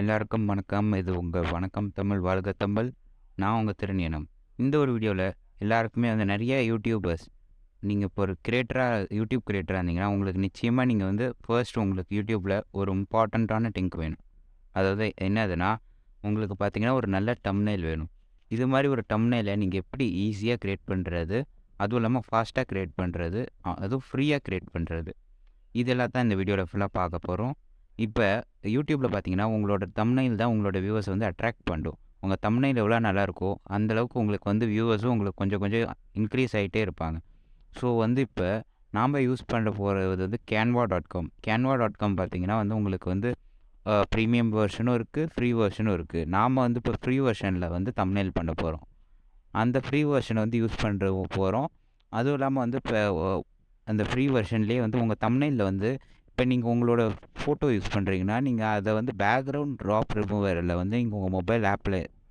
எல்லாருக்கும் வணக்கம். இது உங்க வணக்கம் தமிழ் வாழ்க தமிழ். நான் உங்க திருஞானம். இந்த ஒரு வீடியோல எல்லாருக்குமே வந்து நெறைய யூடியூபர்ஸ் நீங்க இப்போ ஒரு யூடியூப் கிரியேட்டரா இருந்தீங்கன்னா, உங்களுக்கு நிச்சயமா நீங்க வந்து ஃபர்ஸ்ட் உங்களுக்கு யூடியூப்ல ஒரு இம்பார்ட்டன்ட்டான திங்க் வேணும். அதாவது என்னதுன்னா, உங்களுக்கு பார்த்தீங்கன்னா, ஒரு நல்ல தம்ப்நெயில் வேணும். இது மாரி ஒரு தம்ப்நெயில நீங்க எப்படி ஈஸியா கிரியேட் பண்றது, அதுவும் இல்லாம ஃபாஸ்ட்டா கிரியேட் பண்றது, அதுவும் ஃப்ரீயா கிரியேட் பண்றது. இதெல்லாம் தான் இந்த வீடியோல ஃபுல்லா பார்க்க போறோம். இப்ப YouTubeல பார்த்தீங்கன்னா, உங்களோட தம்ப்நெயில் தான் உங்களோட வியூவர்ஸ வந்து அட்ராக்ட் பண்ணும். உங்க தம்ப்நெயில் எவ்வளோ நல்லாயிருக்கோ, அந்த அளவுக்கு உங்களுக்கு வந்து வியூவர்ஸும் உங்களுக்கு கொஞ்சம் கொஞ்சம் இன்க்ரீஸ் ஆயிட்டே இருப்பாங்க. ஸோ வந்து இப்ப நாம யூஸ் பண்ண போறது வந்து canva.com. canva.com பார்த்தீங்கன்னா வந்து உங்களுக்கு வந்து பிரீமியம் வெர்ஷனும் இருக்கு, ஃப்ரீ வெர்ஷனும் இருக்கு. நாம வந்து இப்போ ஃப்ரீ வெர்ஷன்ல வந்து தம்ப்நெயில் பண்ண போறோம். அந்த ஃப்ரீ வெர்ஷன வந்து யூஸ் போறோம். அதுவும் இல்லாம வந்து இப்ப அந்த ஃப்ரீ வெர்ஷன்லேயே வந்து உங்க தம்ப்நெயில்ல வந்து இப்ப நீங்க உங்களோட ஃபோட்டோ யூஸ் பண்றீங்கன்னா, நீங்க அத வந்து பேக்கிரவுண்ட் ட்ராப் ரிமூவர்ல வந்து நீங்க உங்க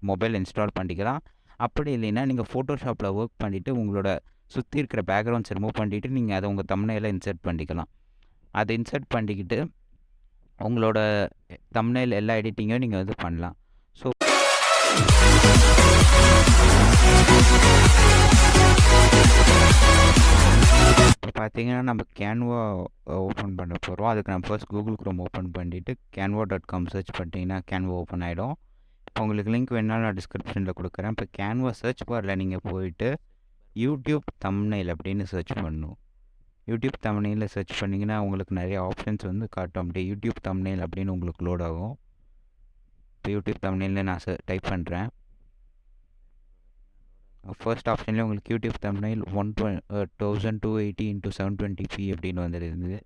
மொபைல் இன்ஸ்டால் பண்ணிக்கலாம். அப்படி இல்லைன்னா, நீங்க Photoshopல ஒர்க் பண்ணிட்டு உங்களோட சுத்தி இருக்கிற பேக்கிரவுண்ட்ஸ ரிமூவ் பண்ணிட்டு, நீங்க அத உங்க தம்ப்நெயில்ல இன்சர்ட் பண்ணிக்கலாம். அத இன்சர்ட் பண்ணிக்கிட்டு, உங்களோட தம்ப்நெயில் எல்லா எடிட்டிங்கும் நீங்க வந்து பண்ணலாம். ஸோ இப்போ பார்த்தீங்கன்னா, நம்ம கேன்வா ஓப்பன் பண்ண போறோம். அதுக்கு நம்ம ஃபர்ஸ்ட் கூகுள் குரோம் ஓப்பன் பண்ணிட்டு canva.com சர்ச் பண்ணிட்டீங்கன்னா, கேன்வா ஓப்பன் ஆயிடும். உங்களுக்கு லிங்க் வேணுனாலும் நான் டிஸ்கிரிப்ஷன்ல குடுக்குறேன். இப்போ கேன்வா சர்ச் பார்ல நீங்க போயிட்டு யூடியூப் தம்ப்நெயில் அப்படின்னு சர்ச் பண்ணணும். யூடியூப் தம்ப்நெயில்ல சர்ச் பண்ணீங்கன்னா, உங்களுக்கு நெறைய ஆப்ஷன்ஸ் வந்து காட்டும். அப்படியே யூடியூப் தம்ப்நெயில் அப்படின்னு உங்களுக்கு லோட் ஆகும். இப்போ யூடியூப் தம்ப்நெயில்ல நான் டைப் பண்றேன். ஃபர்ஸ்ட் ஆப்ஷன்லேயே உங்களுக்கு யூடியூப் தம்ப்நெயில் 1280 x 720p அப்படின்னு வந்துருந்தது.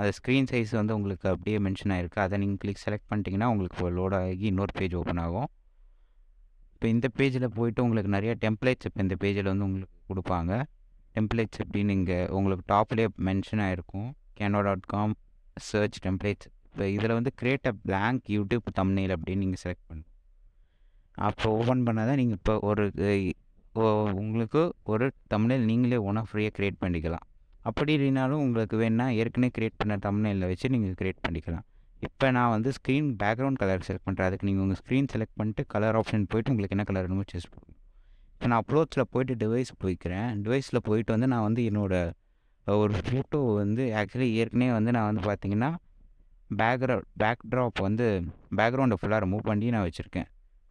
அது ஸ்க்ரீன் சைஸ் வந்து உங்களுக்கு அப்படியே மென்ஷன் ஆயிருக்கு. அதை நீங்கள் செலக்ட் பண்ணிட்டீங்கன்னா, உங்களுக்கு லோட் ஆகி இன்னொரு பேஜ் ஓப்பன் ஆகும். இப்போ இந்த பேஜில் போயிட்டு உங்களுக்கு நிறைய டெம்ப்ளேட்ஸ் இப்போ இந்த பேஜில் வந்து உங்களுக்கு கொடுப்பாங்க. டெம்ப்ளேட்ஸ் எப்படின்னு இங்கே உங்களுக்கு டாப்லேயே மென்ஷன் ஆகிருக்கும். canva.com search templates. இப்போ இதில் வந்து create a blank YouTube thumbnail அப்படின்னு நீங்கள் செலக்ட் பண்ணணும். அப்போ ஓப்பன் பண்ணால் தான் நீங்கள் இப்போ உங்களுக்கு ஒரு தம்ப்நெயில் நீங்களே ஓனாக ஃப்ரீயாக க்ரியேட் பண்ணிக்கலாம். அப்படி இல்லைனாலும் உங்களுக்கு வேணுன்னா ஏற்கனவே க்ரியேட் பண்ண தம்ப்நெயிலில் வச்சு நீங்கள் க்ரியேட் பண்ணிக்கலாம். இப்போ நான் வந்து ஸ்க்ரீன் பேக்ரவுண்ட் கலர் செலக்ட் பண்ணுறேன். அதுக்கு நீங்கள் உங்கள் ஸ்க்ரீன் செலக்ட் பண்ணிட்டு கலர் ஆப்ஷன் போய்ட்டு உங்களுக்கு என்ன கலர் வேணுமோ சூஸ் பண்ணணும். இப்போ நான் அப்லோட்ஸில் போய்ட்டு டிவைஸில் போயிட்டு வந்து நான் வந்து என்னோடய ஒரு ஃபோட்டோ வந்து ஆக்சுவலி ஏற்கனவே வந்து நான் வந்து பார்த்தீங்கன்னா பேக்ட்ராப் வந்து பேக்ரவுண்டை ஃபுல்லாக ரிமூவ் பண்ணி நான் வச்சுருக்கேன்.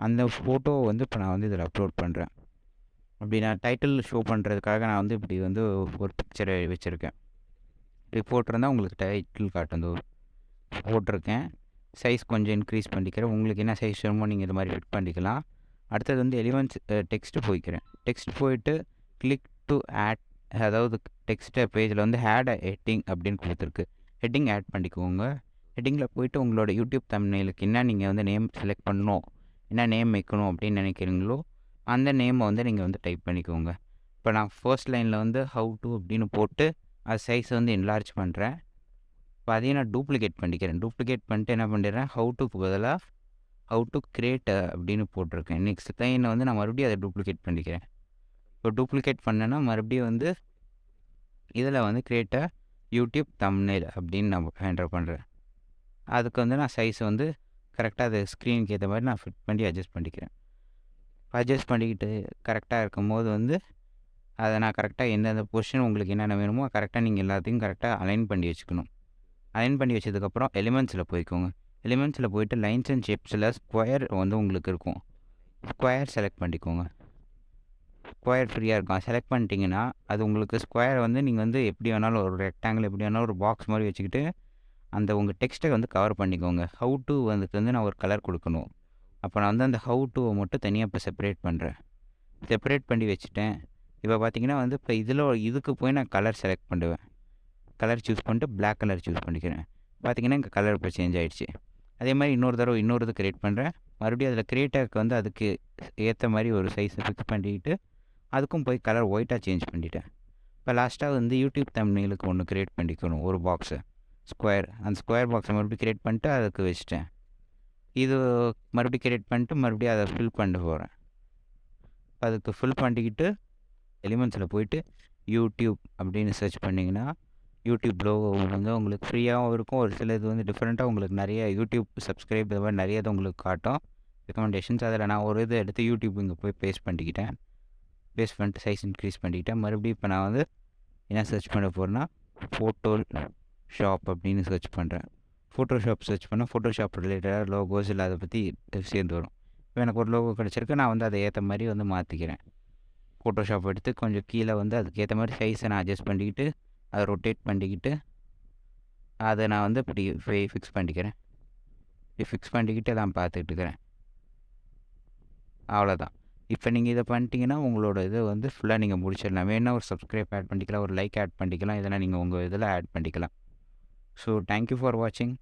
அந்த ஃபோட்டோவை வந்து இப்போ நான் வந்து இதில் அப்லோட் பண்ணுறேன். அப்படி நான் டைட்டில் ஷோ பண்ணுறதுக்காக நான் வந்து இப்படி வந்து ஒரு பிக்சரை வச்சுருக்கேன். இப்படி போட்டிருந்தா உங்களுக்கு டைட்டில் காட்டும். போட்டிருக்கேன். சைஸ் கொஞ்சம் இன்க்ரீஸ் பண்ணிக்கிறேன். உங்களுக்கு என்ன சைஸ் வேணுமோ நீங்கள் இது மாதிரி ஃபிட் பண்ணிக்கலாம். அடுத்தது வந்து எலிமெண்ட்ஸ் டெக்ஸ்ட்டு போய்க்கிறேன். டெக்ஸ்ட் போயிட்டு கிளிக் டு ஆட், அதாவது டெக்ஸ்ட்டை பேஜில் வந்து ஆட் ஹெட்டிங் அப்படின்னு கொடுத்துருக்கு. ஹெட்டிங் ஆட் பண்ணிக்கோங்க. ஹெட்டிங்கில் போயிட்டு உங்களோட யூடியூப் தம்ப்நெயிலுக்கு என்ன நீங்கள் வந்து நேம் செலக்ட் பண்ணணும், என்ன நேம் வைக்கணும் அப்படின்னு நினைக்கிறீங்களோ அந்த நேமை வந்து நீங்கள் வந்து டைப் பண்ணிக்கோங்க. இப்போ நான் ஃபர்ஸ்ட் லைனில் வந்து ஹவ் டு அப்படின்னு போட்டு அது சைஸை வந்து என்லார்ஜ் பண்ணுறேன். இப்போ அதையும் நான் டூப்ளிகேட் பண்ணிட்டு என்ன பண்ணிடுறேன், ஹவ் டுக்கு பதிலாக ஹவ் டு கிரியேட் அப்படின்னு போட்டிருக்கேன். நெக்ஸ்ட் லைனை வந்து நான் மறுபடியும் அதை டூப்ளிகேட் பண்ணிக்கிறேன். இப்போ டூப்ளிகேட் பண்ணேன்னா மறுபடியும் வந்து இதில் வந்து கிரியேட் யூடியூப் தம்ப்நெயில் அப்படின்னு நான் என்டர் பண்ணுறேன். அதுக்கு வந்து நான் சைஸ் வந்து கரெக்டாக அது ஸ்க்ரீனுக்கு ஏற்ற மாதிரி நான் ஃபிட் பண்ணி அட்ஜஸ்ட் பண்ணிக்கிறேன். அட்ஜஸ்ட் பண்ணிக்கிட்டு கரெக்டாக இருக்கும்போது வந்து அதை நான் கரெக்டாக எந்தெந்த பொசிஷன் உங்களுக்கு என்னென்ன வேணுமோ கரெக்டாக நீங்கள் எல்லாத்தையும் கரெக்டாக அலைன் பண்ணி வச்சுக்கணும். அலைன் பண்ணி வச்சதுக்கப்புறம் எலிமெண்ட்ஸில் போய்க்கோங்க. எலிமெண்ட்ஸில் போயிட்டு லைன்ஸ் அண்ட் ஷேப்ஸில் ஸ்கொயர் வந்து உங்களுக்கு இருக்கும். ஸ்கொயர் செலக்ட் பண்ணிக்கோங்க. ஸ்கொயர் ஃப்ரீயாக இருக்கும். செலக்ட் பண்ணிட்டீங்கன்னா அது உங்களுக்கு ஸ்கொயர் வந்து நீங்கள் வந்து எப்படி வேணாலும் ஒரு ரெக்டாங்கிள் எப்படி வேணாலும் ஒரு பாக்ஸ் மாதிரி வச்சுக்கிட்டு அந்த உங்கள் டெக்ஸ்ட்டை வந்து கவர் பண்ணிக்கோங்க. ஹவ் டு வந்து நான் ஒரு கலர் கொடுக்கணும். அப்போ நான் வந்து அந்த ஹவ் டுவை மட்டும் தனியாக இப்போ செப்பரேட் பண்ணுறேன். செப்பரேட் பண்ணி வச்சுட்டேன். இப்போ பார்த்தீங்கன்னா வந்து இப்போ இதுக்கு போய் நான் கலர் செலக்ட் பண்ணுவேன். கலர் சூஸ் பண்ணிட்டு பிளாக் கலர் சூஸ் பண்ணிக்கிறேன். பார்த்தீங்கன்னா இங்கே கலர் இப்போ சேஞ்ச் ஆகிடுச்சு. அதே மாதிரி இன்னொரு இது க்ரியேட் பண்ணுறேன். மறுபடியும் அதில் க்ரியேட்டருக்கு வந்து அதுக்கு ஏற்ற மாதிரி ஒரு சைஸை ஃபிக்ஸ் பண்ணிக்கிட்டு அதுக்கும் போய் கலர் ஒயிட்டாக சேஞ்ச் பண்ணிட்டேன். இப்போ லாஸ்ட்டாக வந்து யூடியூப் தம்ப்நெயிலுக்கு ஒன்று க்ரியேட் பண்ணிக்கணும், ஒரு பாக்ஸை ஸ்கொயர். அந்த ஸ்கொயர் பாக்ஸை மறுபடியும் க்ரியேட் பண்ணிட்டு அதுக்கு வச்சுட்டேன். இது மறுபடியும் க்ரியேட் பண்ணிட்டு மறுபடியும் அதை ஃபில் பண்ண போகிறேன். அதுக்கு ஃபில் பண்ணிக்கிட்டு எலிமெண்ட்ஸில் போயிட்டு யூடியூப் அப்படின்னு சர்ச் பண்ணிங்கன்னா யூடியூப் லோகோ வந்து உங்களுக்கு ஃப்ரீயாகவும் இருக்கும். ஒரு சில இது வந்து டிஃப்ரெண்ட்டாக உங்களுக்கு நிறைய யூடியூப் சப்ஸ்கிரைப் இது மாதிரி நிறைய இது உங்களுக்கு காட்டும் ரெக்கமெண்டேஷன்ஸ். அதில் நான் ஒரு இது எடுத்து யூடியூப் இங்கே போய் பேஸ்ட் பண்ணிக்கிட்டேன். பேஸ்ட் பண்ணிட்டு சைஸ் இன்க்ரீஸ் பண்ணிக்கிட்டேன். மறுபடியும் இப்போ நான் வந்து என்ன சர்ச் பண்ண போகிறேன்னா ஃபோட்டோ ஷாப் அப்படின்னு சர்ச் பண்ணுறேன். ஃபோட்டோஷாப் சர்ச் பண்ணால் ஃபோட்டோஷாப் ரிலேட்டடாக லோகோஸ் இல்லை அதை பற்றி சேர்ந்து வரும். இப்போ எனக்கு ஒரு லோகோ கிடச்சிருக்கு, நான் வந்து அதை ஏற்ற மாதிரி வந்து மாற்றிக்கிறேன். ஃபோட்டோஷாப் எடுத்து கொஞ்சம் கீழே வந்து அதுக்கேற்ற மாதிரி சைஸை நான் அட்ஜஸ்ட் பண்ணிக்கிட்டு அதை ரொட்டேட் பண்ணிக்கிட்டு அதை நான் வந்து இப்படி ஃபிக்ஸ் பண்ணிக்கிறேன். இப்படி ஃபிக்ஸ் பண்ணிக்கிட்டு நான் பார்த்துக்கிட்டு இருக்கிறேன். அவ்வளோதான். இப்போ நீங்கள் இதை பண்ணிட்டீங்கன்னா உங்களோட இதை வந்து ஃபுல்லாக நீங்கள் முடிச்சிடலாம். வேணால் ஒரு சப்ஸ்கிரைப் ஆட் பண்ணிக்கலாம், ஒரு லைக் ஆட் பண்ணிக்கலாம், இதெல்லாம் நீங்கள் உங்கள் இதில் ஆட் பண்ணிக்கலாம். ஸோ தேங்க்யூ ஃபார் வாட்சிங்.